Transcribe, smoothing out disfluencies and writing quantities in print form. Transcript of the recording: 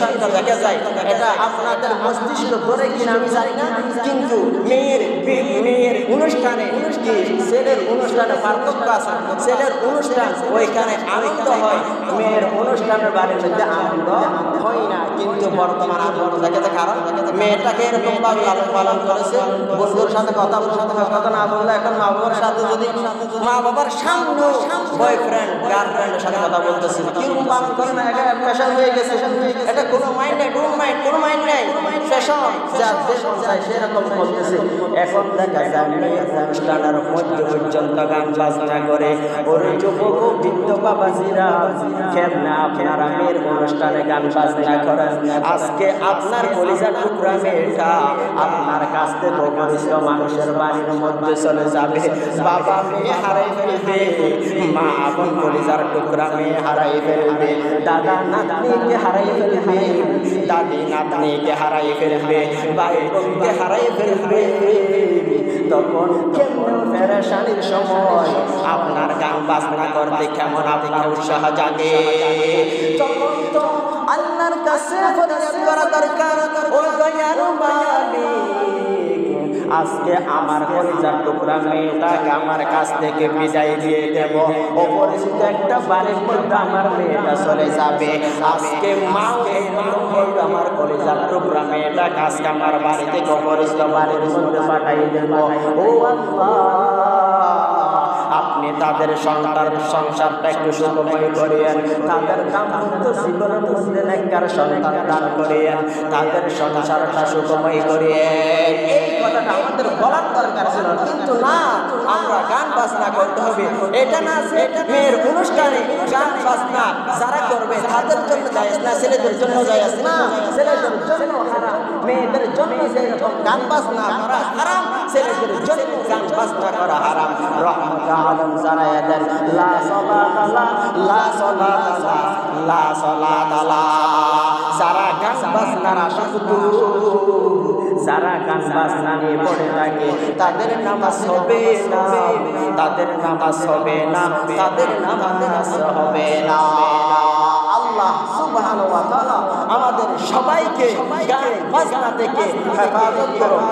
অনুষ্ঠানটা দেখা যায়, এটা আপনাদের মস্তিষ্ক ধরে কিনা আমি জানি না, কিন্তু মেয়ের অনুষ্ঠানে কি ছেলের অনুষ্ঠানে পার্থক্য আছে। ছেলের অনুষ্ঠান ওইখানে আনন্দ হয়, মেয়ের অনুষ্ঠানের বাড়ির মধ্যে আনন্দ হয় না। কিন্তু বর্তমান আন্দোলন দেখেছে, কারণ মেয়েটাকে এরকম ভাবে লালন পালন করেছে, বন্ধুর সাথে কথা না বললে এখন মা বাবার সাথে, যদি মা বাবার সামনে বয়ফ্রেন্ড গার্লফ্রেন্ডের সাথে কথা বলতেছে, কিরকম পালন করে না, এটা ফ্যাশন হয়ে গেছে। এটা কোনো মাইন্ড নেই, কোনো মাইন্ড নেই, ফ্যাশন যার যে সংসার সেরকম করতেছে। এখন দেখা যায় মেয়ের অনুষ্ঠানের মধ্যে পর্যন্ত গান বাজনা করে। ওরে যুবক বৃদ্ধ বাবাজিরা, কেমন আপনারা মেয়ের অনুষ্ঠানে গান বাজনা করেন? আজকে আপনার কলিজার টুকরা মেয়েটা আপনার কাছ থেকে অপরিচিত মানুষের বাড়ির মধ্যে চলে যাবে, বাবা মেয়ে হারাই ফেলবে, মা আপন কলিজার টুকরা মেয়ে হারাই ফেলবে, দাদা নাতনিকে হারাই ফেলবে, দাদি নাতনিকে হারাই ফেলবে, ভাই বোনকে হারাই ফেলবে। তখন কেমন পেরেশানির সময় আপনার গান বাজনা করতে কেমন আপনার উৎসাহ জাগে। তখন তো আল্লাহর কাছে ফরিয়াদ করা দরকার, ও দয়ার মালিক, আজকে আমার কলিজার টুকরা মেয়েটাকে আমার কাছ থেকে বিদায় দিয়ে দেব, অপরিচিত একটা বাড়ির মধ্যে আমার মেয়েটা চলে যাবে। আজকে মা আমার কলিজার টুকরা মেয়েটাকে আজকে আমার বাড়ি থেকে অপরিচিত বাড়ির মধ্যে পাঠাই দেব। ও আপনি তাদের সংসারটা একটু সুখময় করিয়েন, তাদের দাম্পত্য জীবনের মধ্যে নেককার সন্তান দান করিয়েন, তাদের সংসারটা সুখময় করিয়েন। এই কথাটা আমাদের বলার দরকার ছিল, কিন্তু না, আমরা গান বাজনা করতে হবে। এটা না যে মেয়ের অনুষ্ঠানে গান বাজনা যারা করবে তাদের জন্য জায়েজ না, ছেলেদের জন্য জায়েজ না, ছেলেদের জন্য হারাম, মেয়েদের জন্য যেরকম গান বাজনা করা হারাম, ছেলেদের জন্য গান বাজনা করা হারাম। রহমত আলম জানায়া দেন, লা সালাতা লা সালাতা লা সালাতা। যারা গান বাজনার আসক্ত, যারা গান বাজনা নিয়ে পড়ে থাকে, তাদের নামাজ হবে না, তাদের নামাজ হবে না, তাদের নামাজ হবে না। আল্লাহ সুবহানাহু ওয়া তাআলা আমাদের সবাইকে গান বাজনা থেকে হেফাজত করুন।